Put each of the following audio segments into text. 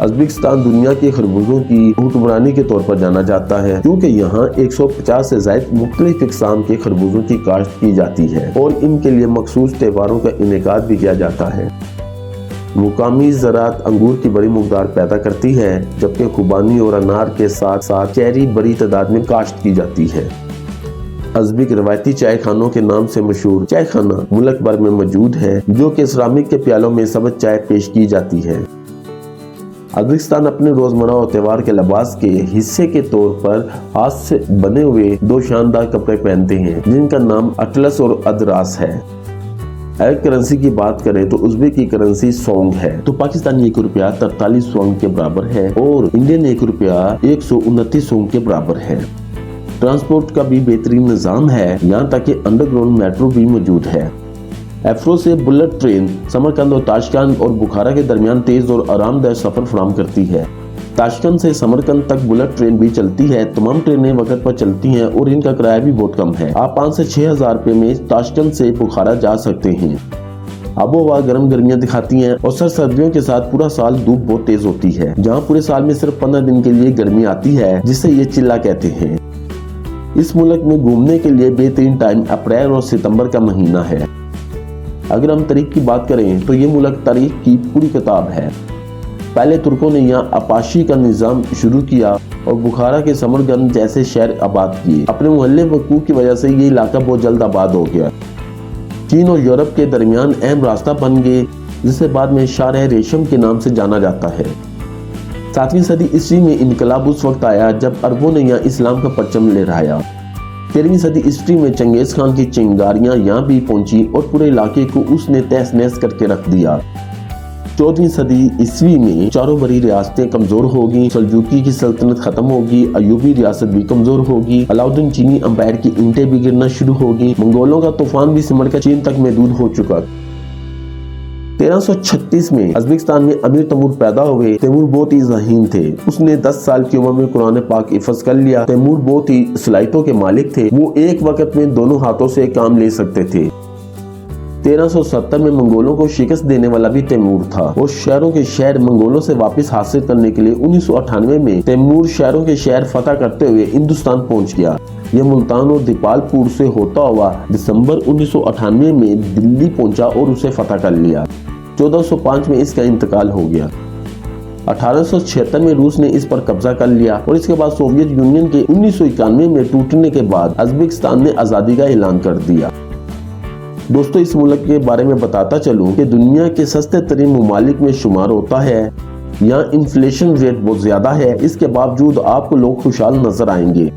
Uzbekistan دنیا کے خربوزوں کی حکمرانی کے طور پر جانا جاتا ہے کیونکہ یہاں 150 سے زائد مختلف اقسام کے خربوزوں کی کاشت کی جاتی ہے اور ان کے لیے مخصوص تہواروں کا انعقاد بھی کیا جاتا ہے۔ مقامی زراعت انگور کی بڑی مقدار پیدا کرتی ہے جبکہ خوبانی اور انار کے ساتھ ساتھ چیری بڑی تعداد میں کاشت کی جاتی ہے۔ ازبک روایتی چائے خانوں کے نام سے مشہور چائے خانہ ملک بھر میں موجود ہے جو کہ سیرامک کے پیالوں میں سبز چائے پیش کی جاتی ہے۔ ازبکستان اپنے روزمرہ اور تہوار کے لباس کے حصے کے طور پر ہاتھ سے بنے ہوئے دو شاندار کپڑے پہنتے ہیں جن کا نام اٹلس اور ادراس ہے۔ اگر کرنسی کی بات کریں تو ازبک کی کرنسی سونگ ہے تو پاکستانی 1 روپیہ 43 سونگ کے برابر ہے اور انڈین 1 روپیہ 129 سونگ کے برابر ہے۔ ٹرانسپورٹ کا بھی بہترین نظام ہے، یہاں تک کہ انڈر گراؤنڈ میٹرو بھی موجود ہے۔ ایفرو سے بلٹ ٹرین سمرقند اور تاشکند اور بخارا کے درمیان تیز اور آرام دہ سفر فراہم کرتی ہے۔ تاشکند سے سمرقند تک بلٹ ٹرین بھی چلتی ہے۔ تمام ٹرینیں وقت پر چلتی ہیں اور ان کا کرایہ بھی بہت کم ہے۔ آپ 5 سے 6 ہزار روپے میں تاشکند سے بخارا جا سکتے ہیں۔ آب و ہوا گرم گرمیاں دکھاتی ہیں اور سردیوں کے ساتھ پورا سال دھوپ بہت تیز ہوتی ہے، جہاں پورے سال میں صرف 15 دن کے لیے گرمی آتی ہے جسے یہ چلا کہتے ہیں۔ اس ملک میں گھومنے کے لیے بہترین ٹائم اپریل اور ستمبر کا مہینہ ہے۔ اگر ہم تاریخ کی بات کریں تو یہ ملک تاریخ کی پوری کتاب ہے۔ پہلے ترکوں نے یہاں اپاشی کا نظام شروع کیا اور بخارا کے سمرقند جیسے شہر آباد کیے۔ اپنے محلے وقوع کی وجہ سے یہ علاقہ بہت جلد آباد ہو گیا۔ چین اور یورپ کے درمیان اہم راستہ بن گئے جسے بعد میں شارع ریشم کے نام سے جانا جاتا ہے۔ 7ویں صدی عیسوی میں انقلاب اس وقت آیا جب عربوں نے یہاں اسلام کا پرچم لہرایا۔ 13ویں صدی عیسوی میں چنگیز خان کی چنگاریاں یہاں بھی پہنچی اور پورے علاقے کو اس نے تہس نہس کر کے رکھ دیا۔ 14ویں صدی عیسوی میں چاروں بڑی ریاستیں کمزور ہوگی، سلجوقی کی سلطنت ختم ہوگی، ایوبی ریاست بھی کمزور ہوگی، علاؤدین چینی امپائر کی اینٹیں بھی گرنا شروع ہوگی، منگولوں کا طوفان بھی سمٹ کر چین تک محدود ہو چکا۔ 1336 میں ازبکستان میں امیر تیمور پیدا ہوئے۔ تیمور بہت ہی ذہین تھے، اس نے 10 سال کی عمر میں قرآن پاک حفظ کر لیا۔ تیمور بہت ہی صلاحیتوں کے مالک تھے، وہ ایک وقت میں دونوں ہاتھوں سے کام لے سکتے تھے۔ 1370 میں منگولوں کو شکست دینے والا بھی تیمور تھا اور شہروں کے شہر منگولوں سے واپس حاصل کرنے کے لیے 1998 میں تیمور شہروں کے شہر فتح کرتے ہوئے ہندوستان پہنچ گیا۔ یہ ملتان اور دیپال پور سے ہوتا ہوا دسمبر 1998 میں دلی پہنچا اور اسے فتح کر لیا۔ 1405 میں اس کا انتقال ہو گیا۔ 1876 میں روس نے اس پر قبضہ کر لیا اور اس کے بعد سوویت یونین کے 1991 میں ٹوٹنے کے بعد ازبکستان نے آزادی کا اعلان کر دیا۔ دوستو، اس ملک کے بارے میں بتاتا چلوں کہ دنیا کے سستے ترین ممالک میں شمار ہوتا ہے۔ یہاں انفلیشن ریٹ بہت زیادہ ہے، اس کے باوجود آپ کو لوگ خوشحال نظر آئیں گے۔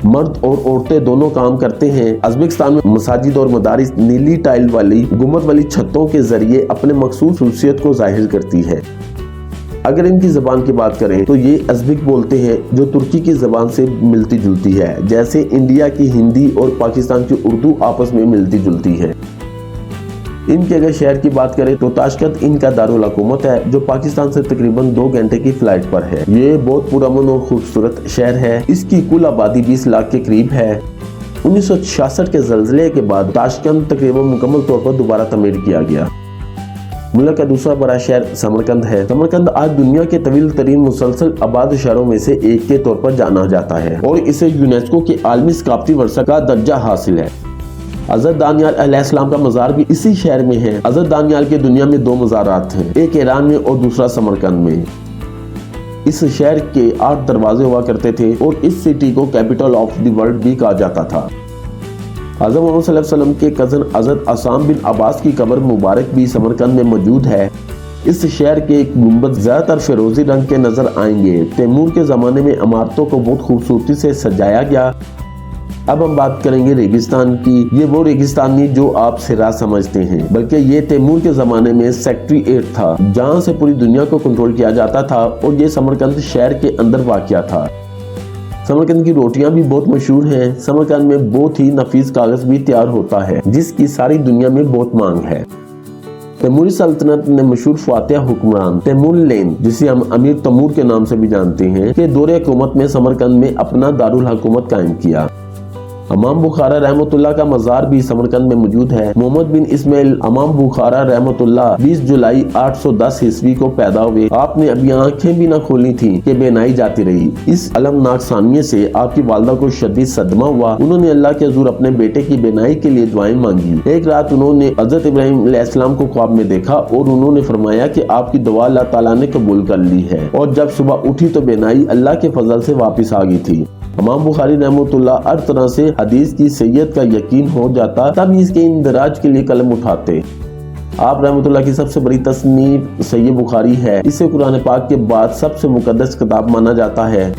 مرد اور عورتیں دونوں کام کرتے ہیں۔ ازبکستان میں مساجد اور مدارس نیلی ٹائل والی گنبد والی چھتوں کے ذریعے اپنے مخصوص خصوصیت کو ظاہر کرتی ہے۔ اگر ان کی زبان کی بات کریں تو یہ ازبک بولتے ہیں جو ترکی کی زبان سے ملتی جلتی ہے، جیسے انڈیا کی ہندی اور پاکستان کی اردو آپس میں ملتی جلتی ہے۔ ان کے اگر شہر کی بات کریں تو تاشکند ان کا دارالحکومت ہے جو پاکستان سے تقریباً 2 گھنٹے کی فلائٹ پر ہے۔ یہ بہت پرامن اور خوبصورت شہر ہے۔ اس کی کل آبادی 20 لاکھ کے قریب ہے۔ 1966 کے زلزلے کے بعد تاشکند تقریباً مکمل طور پر دوبارہ تعمیر کیا گیا۔ ملک کا دوسرا بڑا شہر سمرقند ہے۔ سمرقند آج دنیا کے طویل ترین مسلسل آباد شہروں میں سے ایک کے طور پر جانا جاتا ہے اور اسے یونیسکو کے عالمی ثقافتی ورثہ کا درجہ حاصل ہے۔ حضرت دانیال علیہ السلام کا مزار بھی اسی شہر میں ہے۔ حضرت دانیال کے دنیا میں 2 مزارات ہیں، ایک ایران میں اور دوسرا سمرقند میں۔ اس شہر کے 8 دروازے ہوا کرتے تھے اور اس سٹی کو کیپٹل آف دی ورلڈ بھی کہا جاتا تھا۔ حضرت محمد صلی اللہ علیہ وسلم کے کزن حضرت عاصم بن عباس کی قبر مبارک بھی سمرقند میں موجود ہے۔ اس شہر کے گنبد زیادہ تر فیروزی رنگ کے نظر آئیں گے۔ تیمور کے زمانے میں عمارتوں کو بہت خوبصورتی سے سجایا گیا۔ اب ہم بات کریں گے ریگستان کی۔ یہ وہ ریگستان نہیں جو آپ صحرا سمجھتے ہیں، بلکہ یہ تیمور کے زمانے میں سیکٹریٹ تھا جہاں سے پوری دنیا کو کنٹرول کیا جاتا تھا اور یہ سمرقند شہر کے اندر واقع تھا۔ سمرقند کی روٹیاں بھی بہت مشہور ہیں۔ سمرقند میں بہت ہی نفیس کاغذ بھی تیار ہوتا ہے جس کی ساری دنیا میں بہت مانگ ہے۔ تیموری سلطنت نے مشہور فاتح حکمران تیمور لین، جسے ہم امیر تیمور کے نام سے بھی جانتے ہیں، کے دور حکومت میں سمرقند میں اپنا دارالحکومت قائم کیا۔ امام بخارا رحمۃ اللہ کا مزار بھی سمرقند میں موجود ہے۔ محمد بن اسماعیل امام بخارا رحمۃ اللہ 20 جولائی 810 عیسوی کو پیدا ہوئے۔ آپ نے ابھی آنکھیں بھی نہ کھولی تھی کہ بینائی جاتی رہی۔ اس المناک ثانیے سے آپ کی والدہ کو شدید صدمہ ہوا۔ انہوں نے اللہ کے حضور اپنے بیٹے کی بینائی کے لیے دعائیں مانگی۔ ایک رات انہوں نے حضرت ابراہیم علیہ السلام کو خواب میں دیکھا اور انہوں نے فرمایا کہ آپ کی دعا اللہ تعالیٰ نے قبول کر لی ہے، اور جب صبح اٹھی تو بینائی اللہ کے فضل سے واپس آ گئی تھی۔ امام بخاری رحمۃ اللہ ہر طرح سے حدیث کی صحیحیت کا یقین ہو جاتا تب اس کے اندراج کے لیے قلم اٹھاتے۔ آپ رحمۃ اللہ کی سب سے بڑی تصنیف صحیح بخاری ہے۔ اسے قرآن پاک کے بعد سب سے مقدس کتاب مانا جاتا ہے۔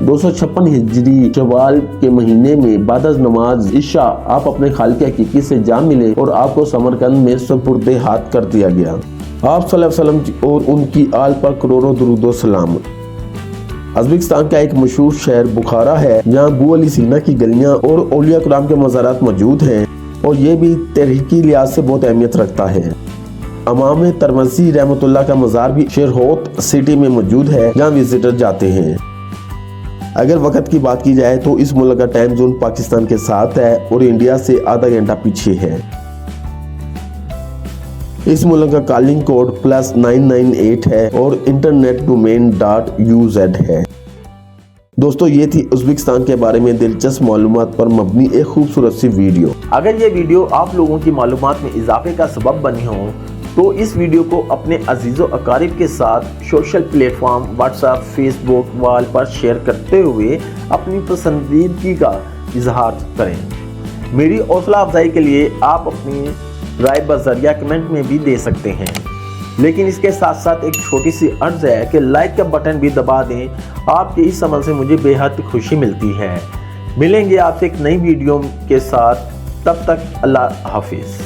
256 ہجری شوال کے مہینے میں بعد از نماز عشاء آپ اپنے خالق حقیقی سے جا ملے اور آپ کو سمرقند میں سپرد ہاتھ کر دیا گیا۔ آپ صلی اللہ علیہ وسلم اور ان کی آل پر کروڑوں درود و سلام۔ ازبکستان کا ایک مشہور شہر بخارا ہے جہاں ابو علی سینا کی گلیاں اور اولیاء کرام کے مزارات موجود ہیں، اور یہ بھی تاریخی لحاظ سے بہت اہمیت رکھتا ہے۔ امام ترمذی رحمۃ اللہ کا مزار بھی شیرہوت سٹی میں موجود ہے جہاں وزٹر جاتے ہیں۔ اگر وقت کی بات کی جائے تو اس ملک کا ٹائم زون پاکستان کے ساتھ ہے اور انڈیا سے آدھا گھنٹہ پیچھے ہے۔ اس ملک کا کالنگ کوڈ +998 ہے اور انٹرنیٹ ڈومین .uz ہے۔ دوستو، یہ تھی ازبکستان کے بارے میں دلچسپ معلومات پر مبنی ایک خوبصورت سی ویڈیو۔ اگر یہ ویڈیو آپ لوگوں کی معلومات میں اضافے کا سبب بنی ہو تو اس ویڈیو کو اپنے عزیز و اقارب کے ساتھ social platform WhatsApp, Facebook wall پر شیئر کرتے ہوئے اپنی پسندیدگی کا اظہار کریں۔ میری حوصلہ افزائی کے لیے آپ اپنی رائے بذریعہ کمنٹ میں بھی دے سکتے ہیں، لیکن اس کے ساتھ ساتھ ایک چھوٹی سی عرض ہے کہ لائک کا بٹن بھی دبا دیں۔ آپ کے اس عمل سے مجھے بے حد خوشی ملتی ہے۔ ملیں گے آپ سے ایک نئی ویڈیو کے ساتھ، تب تک اللہ حافظ۔